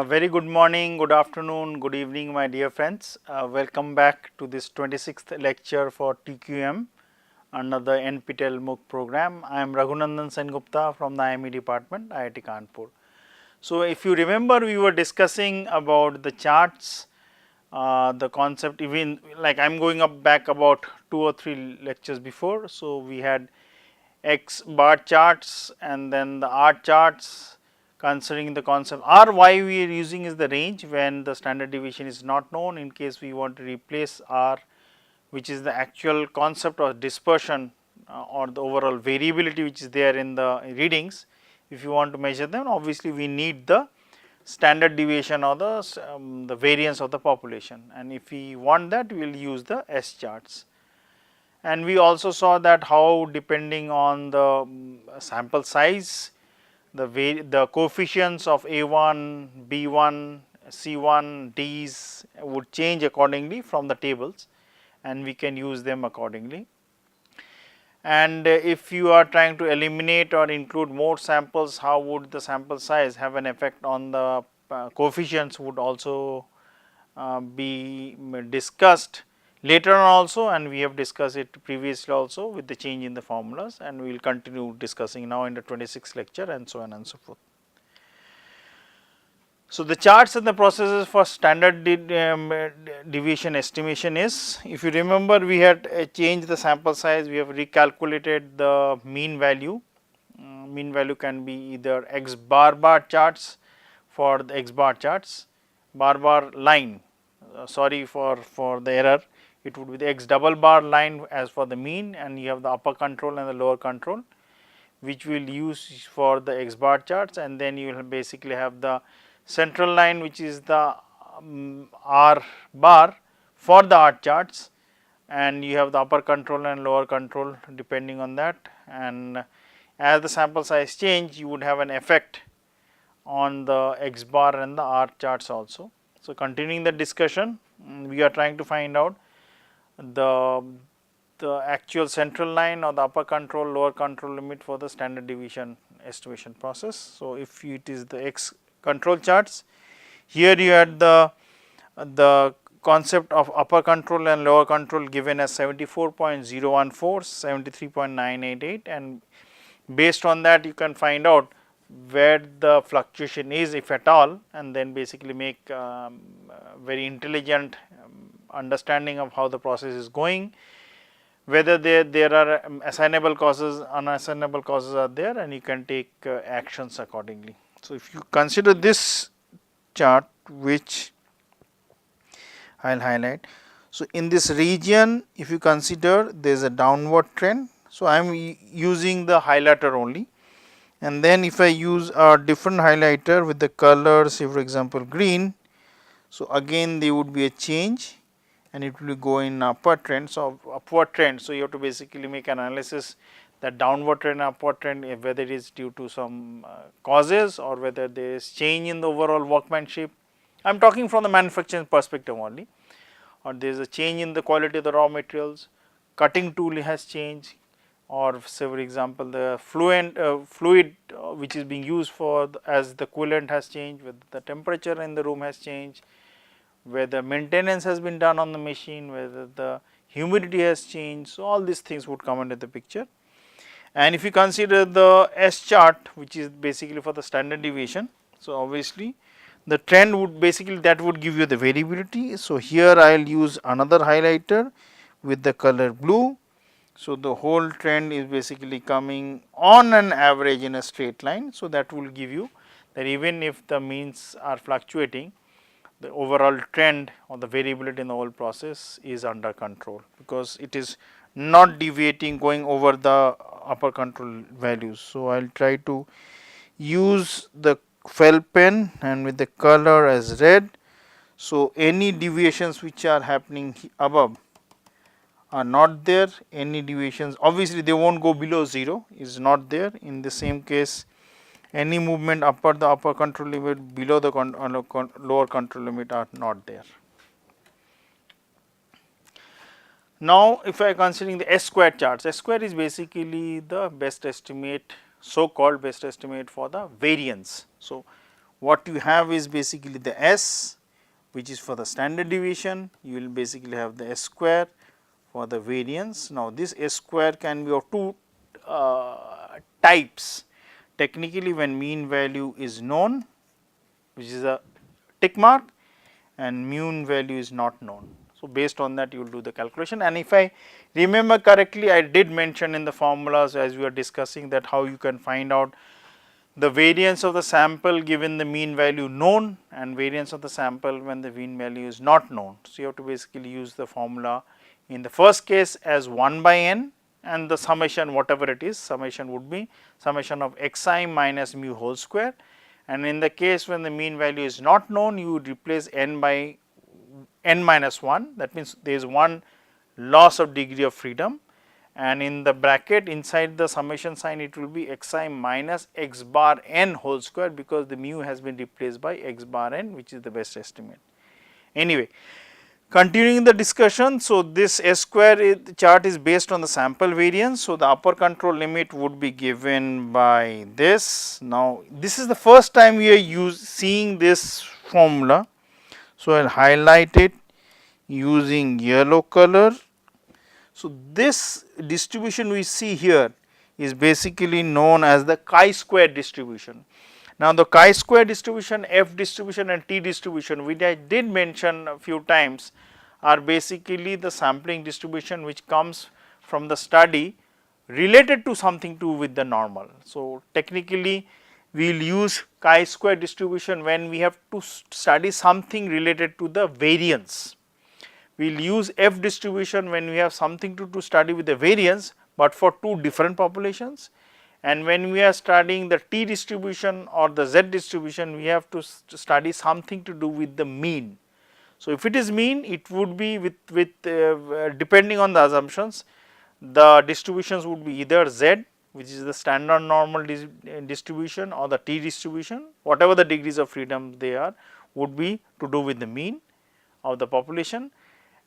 Very good morning, good afternoon, good evening, my dear friends. Welcome back to this 26th lecture for TQM under the NPTEL MOOC program. I am Raghunandan Sengupta from the IME department, IIT Kanpur. So, if you remember, we were discussing about the charts, the concept, even like I am going up back about 2 or 3 lectures before. So, we had X bar charts and then the R charts, considering the concept. R, why we are using is the range when the standard deviation is not known, in case we want to replace R, which is the actual concept of dispersion or the overall variability which is there in the readings. If you want to measure them, obviously we need the standard deviation or the variance of the population, and if we want that, we will use the S charts. And we also saw that how, depending on the sample size, the coefficients of A1, B1, C1, D's would change accordingly from the tables, and we can use them accordingly. And if you are trying to eliminate or include more samples, how would the sample size have an effect on the coefficients would also be discussed later on also, and we have discussed it previously also with the change in the formulas, and we will continue discussing now in the 26th lecture, and so on and so forth. So, the charts and the processes for standard deviation estimation is, if you remember, we had changed the sample size, we have recalculated the mean value. Mean value can be either X bar charts for the X bar charts, bar line, sorry for the error, it would be the X double bar line as for the mean, and you have the upper control and the lower control, which we will use for the X bar charts, and then you will basically have the central line, which is the R bar for the R charts, and you have the upper control and lower control depending on that, and as the sample size change, you would have an effect on the X bar and the R charts also. So, continuing the discussion, we are trying to find out the actual central line or the upper control lower control limit for the standard deviation estimation process. So, if it is the X control charts, here you had the concept of upper control and lower control given as 74.014, 73.988, and based on that you can find out where the fluctuation is, if at all, and then basically make very intelligent understanding of how the process is going, whether there are assignable causes, unassignable causes are there, and you can take actions accordingly. So, if you consider this chart, which I will highlight. So, in this region, if you consider there is a downward trend. So, I am using the highlighter only, and then if I use a different highlighter with the color, say for example green, so again there would be a change and it will go in upward trend. So, upward trend. So, you have to basically make an analysis that downward trend, upward trend, whether it is due to some causes or whether there is change in the overall workmanship. I am talking from the manufacturing perspective only, or there is a change in the quality of the raw materials, cutting tool has changed, or say for example the fluid which is being used for as the coolant has changed, whether the temperature in the room has changed, whether maintenance has been done on the machine, whether the humidity has changed. So, all these things would come into the picture. And if you consider the S chart, which is basically for the standard deviation, so obviously the trend would basically that would give you the variability. So, here I will use another highlighter with the color blue. So, the whole trend is basically coming on an average in a straight line. So, that will give you that even if the means are fluctuating, the overall trend or the variability in the whole process is under control, because it is not deviating going over the upper control values. So, I will try to use the felt pen and with the color as red. So, any deviations which are happening above are not there, any deviations obviously they will not go below 0 is not there. In the same case, any movement the upper control limit, below the lower control limit are not there. Now, if I am considering the S square charts, S square is basically the best estimate, so called best estimate for the variance. So, what you have is basically the S, which is for the standard deviation. You will basically have the S square for the variance. Now, this S square can be of two types. Technically, when mean value is known, which is a tick mark, and mean value is not known. So, based on that you will do the calculation, and if I remember correctly, I did mention in the formulas as we were discussing that how you can find out the variance of the sample given the mean value known and variance of the sample when the mean value is not known. So, you have to basically use the formula in the first case as 1 by n, and the summation whatever it is, summation would be summation of xi minus mu whole square, and in the case when the mean value is not known, you would replace n by n minus 1, that means there is one loss of degree of freedom, and in the bracket inside the summation sign it will be xi minus x bar n whole square, because the mu has been replaced by x bar n, which is the best estimate. Anyway, continuing the discussion, so this S square chart is based on the sample variance. So, the upper control limit would be given by this. Now, this is the first time we are seeing this formula. So, I will highlight it using yellow color. So, this distribution we see here is basically known as the chi-square distribution. Now, the chi-square distribution, F distribution and T distribution, which I did mention a few times, are basically the sampling distribution which comes from the study related to something to do with the normal. So, technically we will use chi-square distribution when we have to study something related to the variance. We will use F distribution when we have something to study with the variance, but for two different populations, and when we are studying the T distribution or the Z distribution, we have to study something to do with the mean. So, if it is mean, it would be with depending on the assumptions, the distributions would be either Z, which is the standard normal distribution, or the T distribution, whatever the degrees of freedom they are, would be to do with the mean of the population,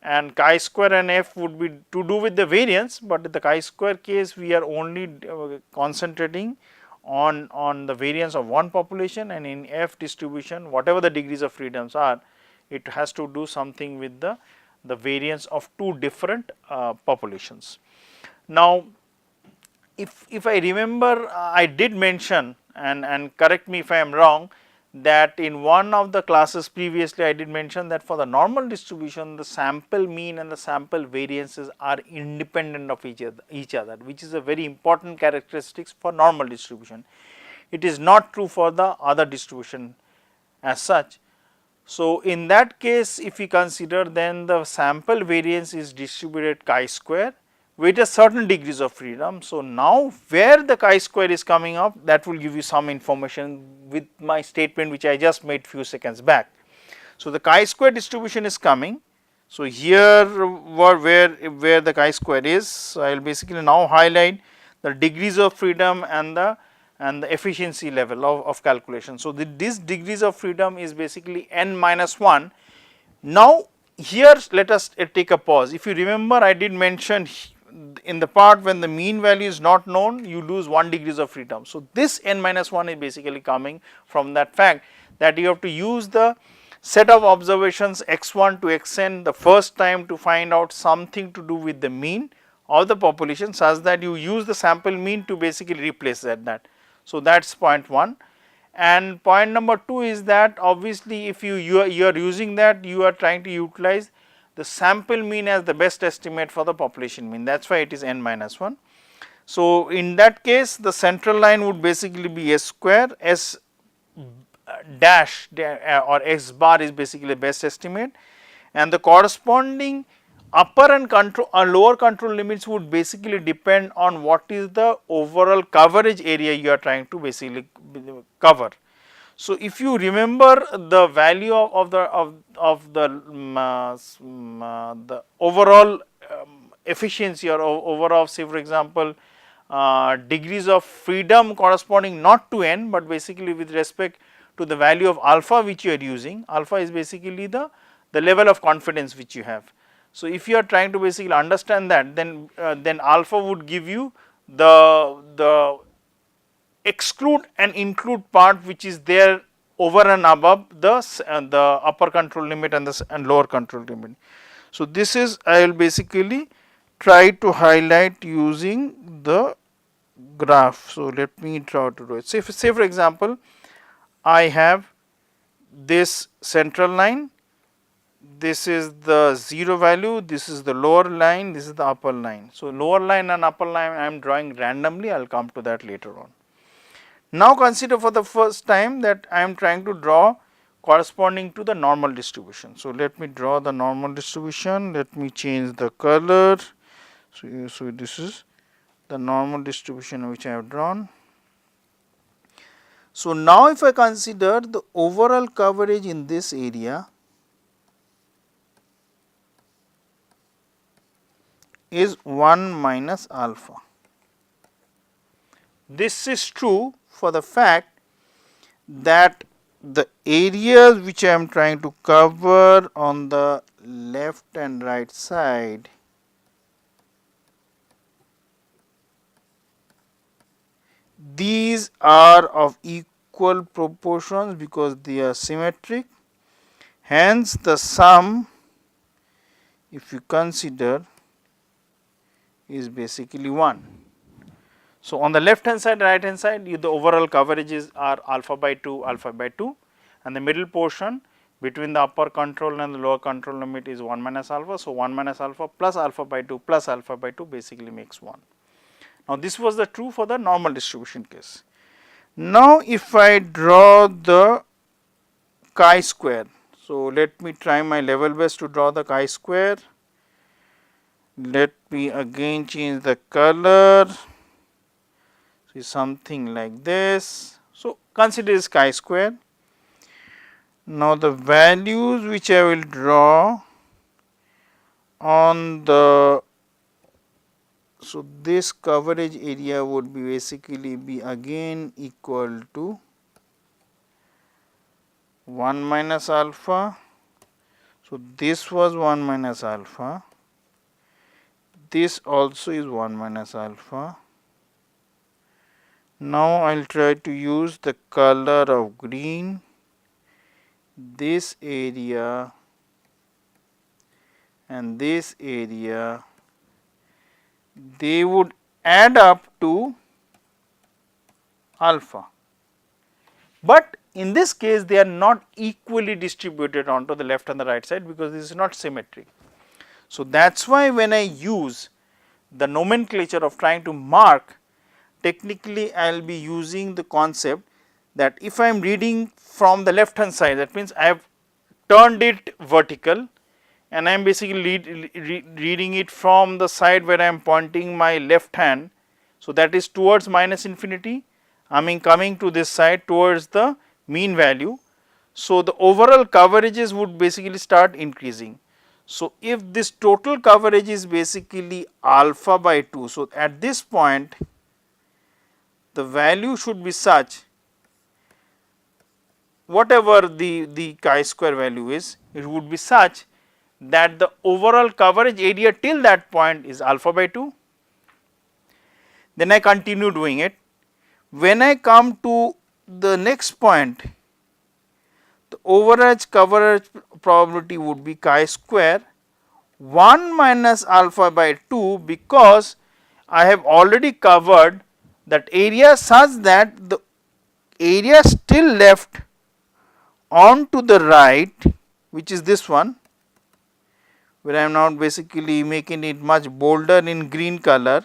and chi-square and F would be to do with the variance, but in the chi-square case we are only concentrating on the variance of one population, and in F distribution whatever the degrees of freedoms are, it has to do something with the variance of two different populations. Now, if I remember, I did mention, and correct me if I am wrong, that in one of the classes previously I did mention that for the normal distribution, the sample mean and the sample variances are independent of each other, which is a very important characteristics for normal distribution. It is not true for the other distribution as such. So, in that case, if we consider, then the sample variance is distributed chi-square with a certain degrees of freedom. So, now where the chi-square is coming up, that will give you some information with my statement which I just made few seconds back. So, the chi-square distribution is coming. So, here where the chi-square is, so I will basically now highlight the degrees of freedom and the efficiency level of calculation. So, this degrees of freedom is basically n minus 1. Now, here let us take a pause. If you remember, I did mention in the part when the mean value is not known, you lose 1 degrees of freedom. So, this n minus 1 is basically coming from that fact that you have to use the set of observations x1 to xn the first time to find out something to do with the mean of the population, such that you use the sample mean to basically replace that. So, that is point 1, and point number 2 is that obviously if you are using that, you are trying to utilize the sample mean as the best estimate for the population mean, that is why it is n minus 1. So, in that case the central line would basically be S square, S dash or x bar is basically the best estimate, and the corresponding upper and lower control limits would basically depend on what is the overall coverage area you are trying to basically cover. So, if you remember the value of the overall efficiency or overall, say for example, degrees of freedom corresponding not to n, but basically with respect to the value of alpha which you are using, alpha is basically the level of confidence which you have. So, if you are trying to basically understand that, then alpha would give you the exclude and include part which is there over and above the upper control limit and and lower control limit. So, this is I will basically try to highlight using the graph. So, let me try to do it. Say for example, I have this central line, this is the 0 value, this is the lower line, this is the upper line. So, lower line and upper line I am drawing randomly, I will come to that later on. Now, consider for the first time that I am trying to draw corresponding to the normal distribution. So, let me draw the normal distribution, let me change the color. So, this is the normal distribution which I have drawn. So, now if I consider the overall coverage in this area is 1 minus alpha. This is true for the fact that the areas which I am trying to cover on the left and right side these are of equal proportions because they are symmetric, hence the sum, if you consider, is basically 1. So, on the left hand side, right hand side, the overall coverages are alpha by 2, and the middle portion between the upper control and the lower control limit is 1 minus alpha. So, 1 minus alpha plus alpha by 2 plus alpha by 2 basically makes 1. Now, this was the true for the normal distribution case. Now, if I draw the chi-square, so let me try my level best to draw the chi-square. Let me again change the color, so something like this. So, consider this chi-square. Now, the values which I will draw on the, so this coverage area would be basically be again equal to 1 minus alpha. So, this was 1 minus alpha, this also is 1 minus alpha. Now, I will try to use the color of green, this area and this area, they would add up to alpha, but in this case they are not equally distributed onto the left and the right side because this is not symmetric. So, that is why when I use the nomenclature of trying to mark, technically I will be using the concept that if I am reading from the left hand side, that means I have turned it vertical and I am basically reading it from the side where I am pointing my left hand. So, that is towards minus infinity, I mean coming to this side towards the mean value. So, the overall coverages would basically start increasing. So, if this total coverage is basically alpha by 2, so at this point the value should be such, whatever the chi-square value is, it would be such that the overall coverage area till that point is alpha by 2. Then I continue doing it. When I come to the next point, the overall coverage probability would be chi-square 1 minus alpha by 2, because I have already covered that area such that the area still left on to the right, which is this one, where I am now basically making it much bolder in green color.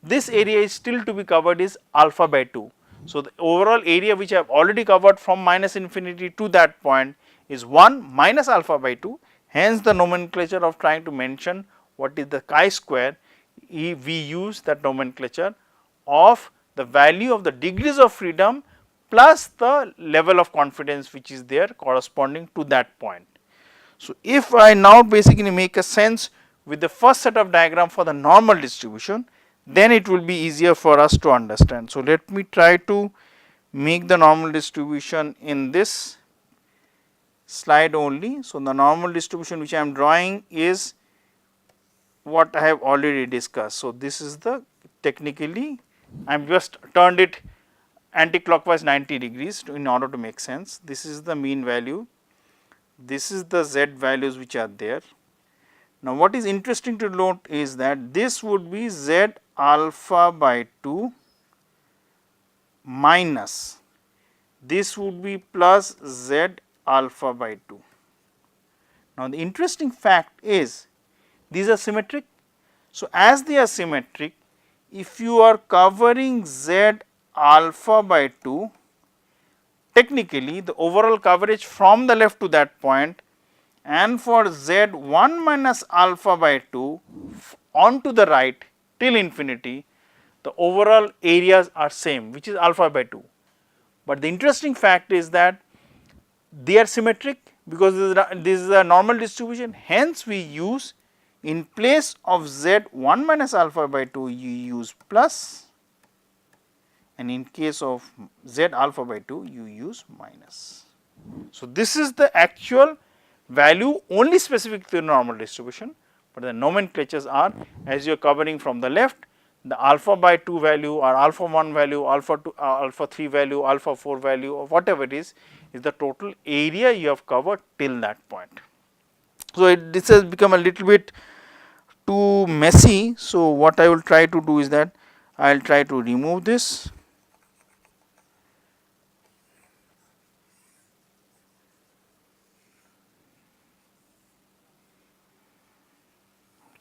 This area is still to be covered is alpha by 2. So, the overall area which I have already covered from minus infinity to that point is 1 minus alpha by 2. Hence, the nomenclature of trying to mention what is the chi-square, we use that nomenclature of the value of the degrees of freedom plus the level of confidence which is there corresponding to that point. So, if I now basically make a sense with the first set of diagram for the normal distribution, then it will be easier for us to understand. So, let me try to make the normal distribution in this slide only. So, the normal distribution which I am drawing is what I have already discussed. So, this is the technically I am just turned it anti-clockwise 90 degrees in order to make sense. This is the mean value, this is the z values which are there. Now, what is interesting to note is that this would be z alpha by 2 minus this would be plus z alpha by 2. Now, the interesting fact is these are symmetric. So, as they are symmetric, if you are covering z alpha by 2, technically the overall coverage from the left to that point and for z 1 minus alpha by 2 onto the right till infinity, the overall areas are same, which is alpha by 2. But the interesting fact is that they are symmetric because this is a normal distribution. Hence, we use in place of z 1 minus alpha by 2 you use plus, and in case of z alpha by 2 you use minus. So, this is the actual value only specific to the normal distribution, but the nomenclatures are as you are covering from the left, the alpha by 2 value or alpha 1 value, alpha 2, alpha 3 value, alpha 4 value or whatever it is the total area you have covered till that point. So, this has become a little bit too messy. So, what I will try to do is that I will try to remove this.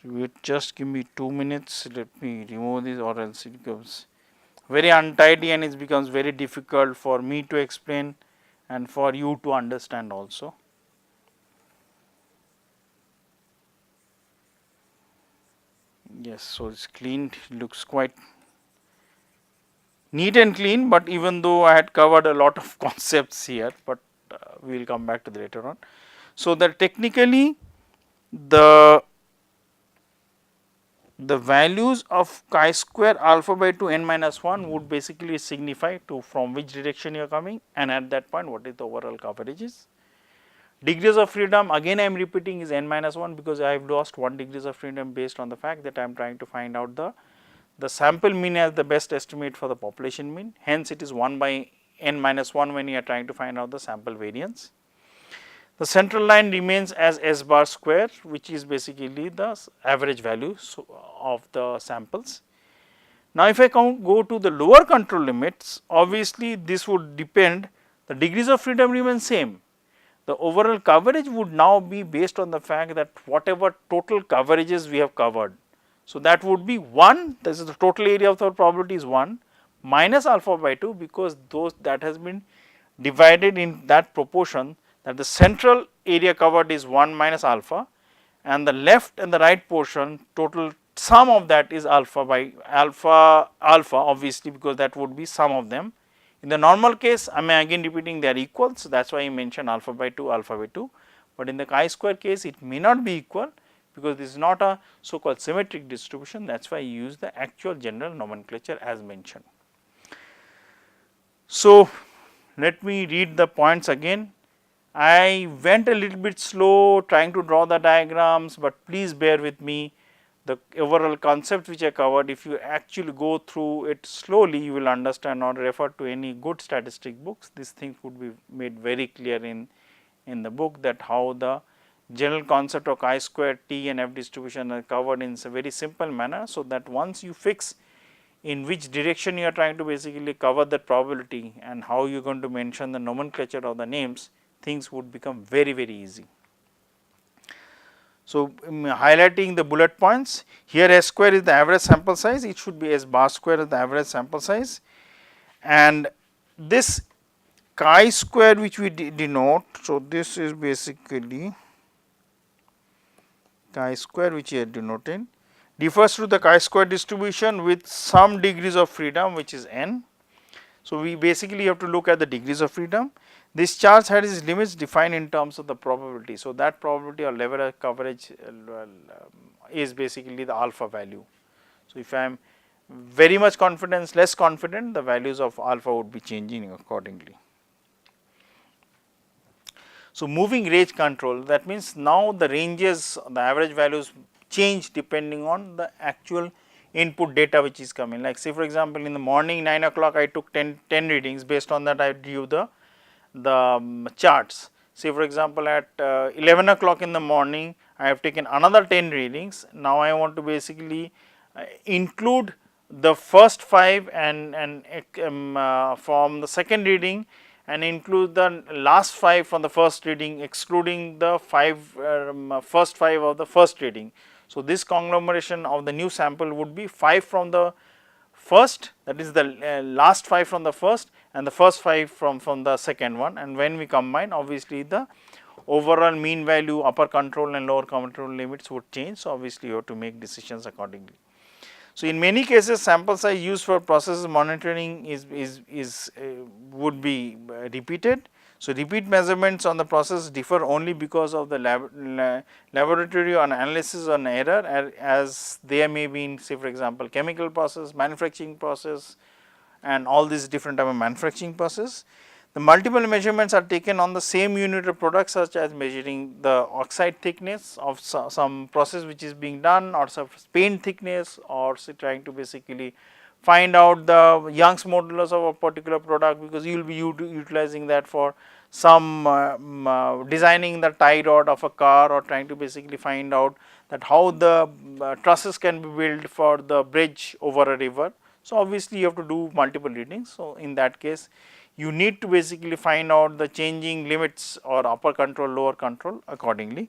Wait, just give me 2 minutes, let me remove this or else it becomes very untidy and it becomes very difficult for me to explain and for you to understand also. Yes, so it's cleaned, looks quite neat and clean, but even though I had covered a lot of concepts here, but we will come back to that later on. So, that technically the values of chi square alpha by 2 n minus 1 would basically signify to from which direction you are coming and at that point what is the overall coverage is. Degrees of freedom again I am repeating is n minus 1 because I have lost 1 degrees of freedom based on the fact that I am trying to find out the sample mean as the best estimate for the population mean. Hence, it is 1 by n minus 1 when you are trying to find out the sample variance. The central line remains as s bar square, which is basically the average value of the samples. Now, if I go to the lower control limits, obviously this would depend, the degrees of freedom remain same. The overall coverage would now be based on the fact that whatever total coverages we have covered. So, that would be 1, this is the total area of the probability is 1 minus alpha by 2 because those that has been divided in that proportion that the central area covered is 1 minus alpha and the left and the right portion total sum of that is alpha by alpha obviously because that would be sum of them. In the normal case I am again repeating they are equal, so that is why I mentioned alpha by 2, but in the chi-square case it may not be equal because this is not a so called symmetric distribution, that is why I use the actual general nomenclature as mentioned. So, let me read the points again. I went a little bit slow trying to draw the diagrams, but please bear with me. The overall concept which I covered, if you actually go through it slowly, you will understand or refer to any good statistic books. These things would be made very clear in the book that how the general concept of chi-square T and F distribution are covered in a very simple manner. So, that once you fix in which direction you are trying to basically cover that probability and how you are going to mention the nomenclature of the names, things would become very, very easy. So, highlighting the bullet points, here S square is the average sample size, it should be S bar square is the average sample size, and this chi square which we denote. So, this is basically chi square which we are denoting refers to the chi square distribution with some degrees of freedom which is n. So, we basically have to look at the degrees of freedom. This charge has its limits defined in terms of the probability. So, that probability or level of coverage is basically the alpha value. So, if I am very much confident, less confident, the values of alpha would be changing accordingly. So, moving range control, that means now the ranges, the average values change depending on the actual input data which is coming. Like say for example, in the morning 9 o'clock I took 10 readings, based on that I give the charts. Say for example, at 11 o'clock in the morning I have taken another 10 readings. Now I want to basically include the first 5 and from the second reading, and include the last 5 from the first reading, excluding the first 5 of the first reading. So, this conglomeration of the new sample would be 5 from the first, that is the last 5 from the first, and the first 5 from the second one, and when we combine, obviously the overall mean value, upper control and lower control limits would change. So, obviously you have to make decisions accordingly. So, in many cases sample size used for process monitoring would be repeated. So, repeat measurements on the process differ only because of the laboratory on analysis on error, as there may be in, say for example, chemical process, manufacturing process, and all these different type of manufacturing process. The multiple measurements are taken on the same unit of product, such as measuring the oxide thickness of some process which is being done, or some paint thickness, or say trying to basically find out the Young's modulus of a particular product, because you will be utilizing that for some designing the tie rod of a car, or trying to basically find out that how the trusses can be built for the bridge over a river. So, obviously you have to do multiple readings. So, in that case you need to basically find out the changing limits or upper control, lower control accordingly.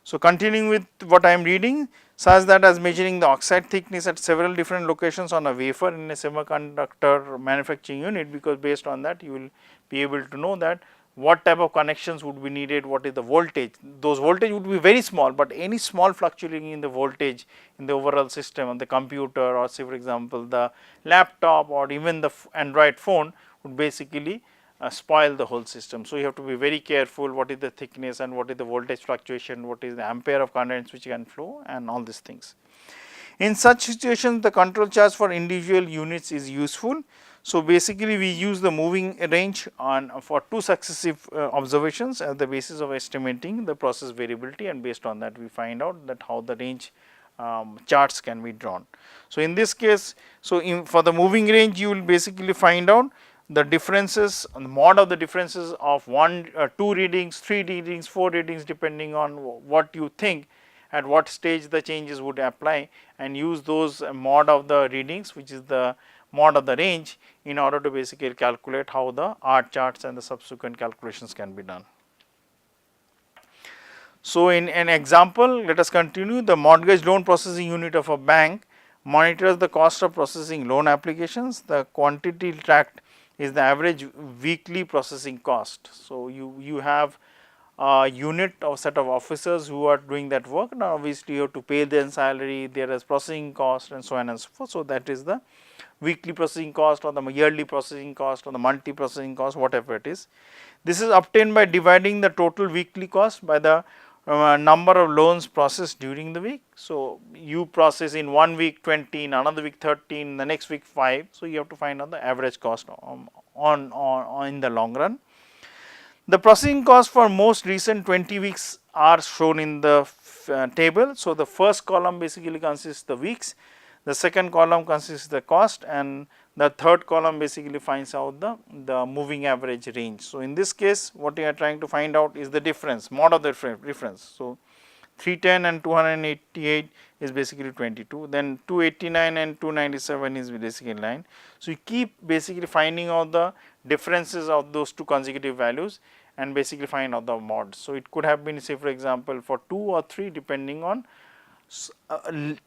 So, continuing with what I am reading, such that as measuring the oxide thickness at several different locations on a wafer in a semiconductor manufacturing unit, because based on that you will be able to know that what type of connections would be needed, what is the voltage. Those voltage would be very small, but any small fluctuating in the voltage in the overall system on the computer, or say for example the laptop, or even the Android phone, would basically spoil the whole system. So, you have to be very careful what is the thickness and what is the voltage fluctuation, what is the ampere of currents which can flow, and all these things. In such situations, the control charts for individual units is useful. So, basically we use the moving range for 2 successive observations as the basis of estimating the process variability, and based on that we find out that how the range charts can be drawn. So, in this case, so for the moving range you will basically find out the differences, the mod of the differences of 2 readings, 3 readings, 4 readings, depending on what you think at what stage the changes would apply, and use those mod of the readings, which is the mod of the range, in order to basically calculate how the R charts and the subsequent calculations can be done. So, in an example, let us continue. The mortgage loan processing unit of a bank monitors the cost of processing loan applications. The quantity tracked is the average weekly processing cost. So, you have a unit or set of officers who are doing that work. Now, obviously you have to pay their salary, there is processing cost, and so on and so forth. So, that is the weekly processing cost, or the yearly processing cost, or the monthly processing cost, whatever it is. This is obtained by dividing the total weekly cost by the number of loans processed during the week. So, you process in 1 week 20, in another week 13, the next week 5. So, you have to find out the average cost on in the long run. The processing cost for most recent 20 weeks are shown in the table. So, the first column basically consists the weeks, the second column consists the cost, and the third column basically finds out the moving average range. So, in this case what we are trying to find out is the difference, mod of the difference. So, 310 and 288 is basically 22, then 289 and 297 is basically 9. So, you keep basically finding out the differences of those 2 consecutive values and basically find out the mods. So, it could have been, say for example, for 2 or 3 depending on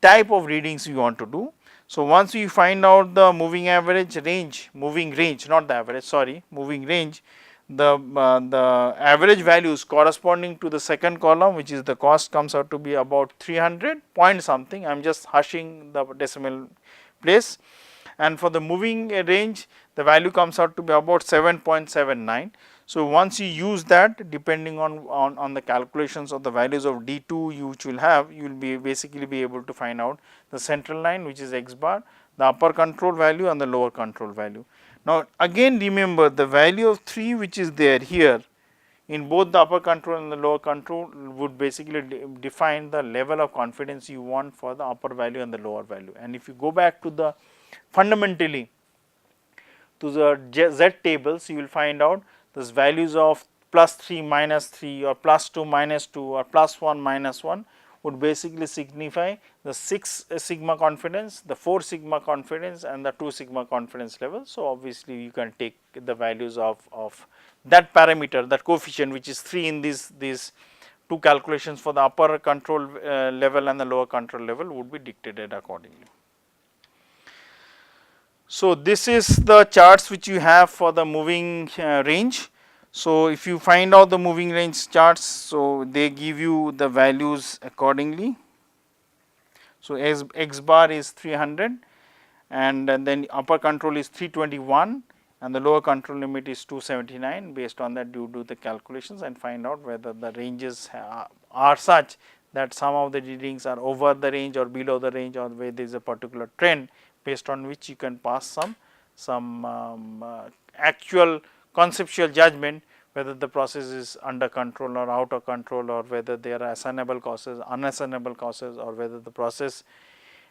type of readings you want to do. So, once you find out the moving range, not the average, sorry, moving range, the average values corresponding to the second column, which is the cost, comes out to be about 300 point something. I am just hushing the decimal place, and for the moving range the value comes out to be about 7.79. So, once you use that, depending on the calculations of the values of D2 which you will have, you will be basically be able to find out the central line, which is x bar, the upper control value and the lower control value. Now, again remember the value of 3 which is there here in both the upper control and the lower control would basically define the level of confidence you want for the upper value and the lower value. And if you go back to the fundamentally to the Z tables, you will find out those values of +3 -3 or +2 -2 or +1 -1 would basically signify the 6 sigma confidence, the 4 sigma confidence and the 2 sigma confidence level. So, obviously, you can take the values of that parameter, that coefficient which is 3 in these two calculations for the upper control level and the lower control level would be dictated accordingly. So, this is the charts which you have for the moving range. So, if you find out the moving range charts, so they give you the values accordingly. So, x bar is 300 and then upper control is 321 and the lower control limit is 279. Based on that, you do the calculations and find out whether the ranges are such that some of the readings are over the range or below the range, or where there is a particular trend based on which you can pass some actual conceptual judgment whether the process is under control or out of control, or whether there are assignable causes, unassignable causes, or whether the process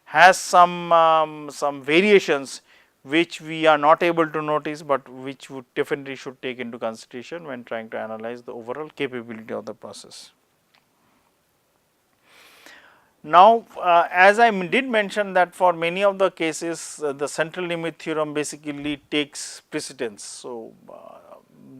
has some variations which we are not able to notice, but which would definitely should take into consideration when trying to analyze the overall capability of the process. Now, as I did mention that for many of the cases the central limit theorem basically takes precedence. So,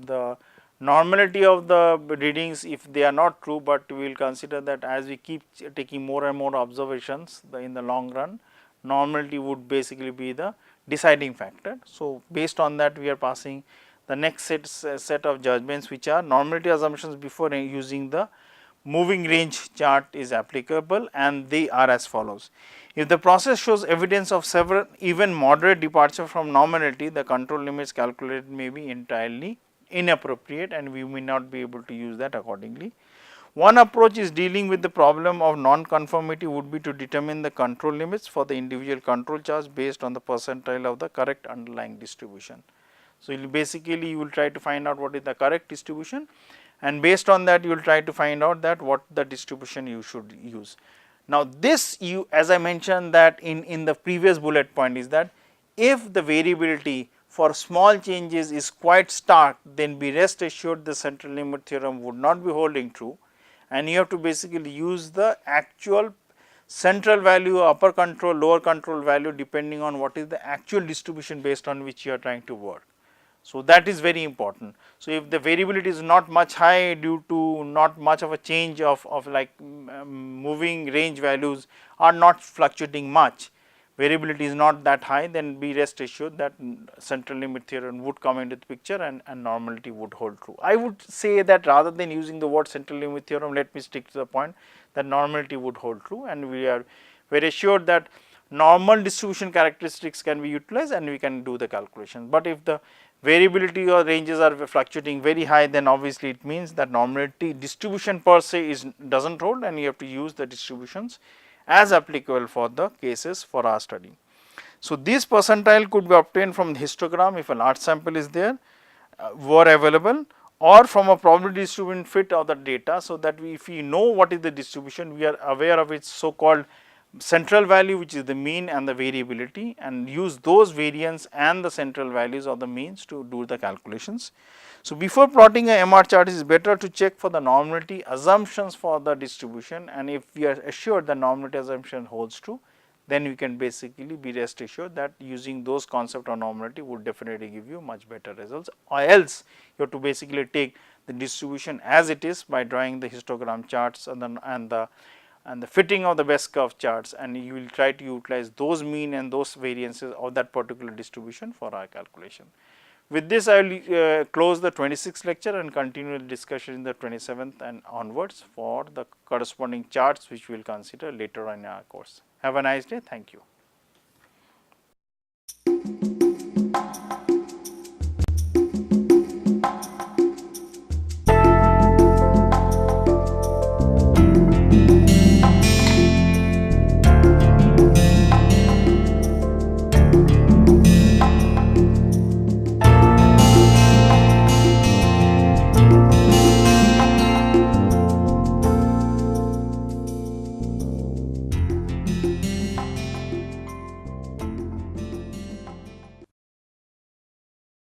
the normality of the readings, if they are not true, but we will consider that as we keep taking more and more observations in the long run, normality would basically be the deciding factor. So, based on that we are passing the next set of judgments which are normality assumptions before using the moving range chart is applicable, and they are as follows. If the process shows evidence of several even moderate departure from normality, the control limits calculated may be entirely inappropriate and we may not be able to use that accordingly. One approach is dealing with the problem of non-conformity would be to determine the control limits for the individual control charts based on the percentile of the correct underlying distribution. So, you will try to find out what is the correct distribution, and based on that you will try to find out that what the distribution you should use. Now, this as I mentioned that in the previous bullet point is that if the variability for small changes is quite stark, then be rest assured the central limit theorem would not be holding true, and you have to basically use the actual central value, upper control, lower control value depending on what is the actual distribution based on which you are trying to work. So, that is very important. So, if the variability is not much high due to not much of a change of like moving range values are not fluctuating much, variability is not that high, then be rest assured that central limit theorem would come into the picture and normality would hold true. I would say that rather than using the word central limit theorem, let me stick to the point that normality would hold true, and we are very assured that normal distribution characteristics can be utilized and we can do the calculation. But if the variability or ranges are fluctuating very high, then obviously it means that normality distribution per se does not hold, and you have to use the distributions as applicable for the cases for our study. So, this percentile could be obtained from the histogram if a large sample is there were available, or from a probability distribution fit of the data. So, that if we know what is the distribution, we are aware of its so called central value, which is the mean and the variability, and use those variance and the central values of the means to do the calculations. So, before plotting a MR chart, it is better to check for the normality assumptions for the distribution, and if we are assured the normality assumption holds true, then we can basically be rest assured that using those concept of normality would definitely give you much better results, or else you have to basically take the distribution as it is by drawing the histogram charts and the fitting of the best curve charts, and you will try to utilize those mean and those variances of that particular distribution for our calculation. With this, I will close the 26th lecture and continue the discussion in the 27th and onwards for the corresponding charts which we will consider later on in our course. Have a nice day. Thank you.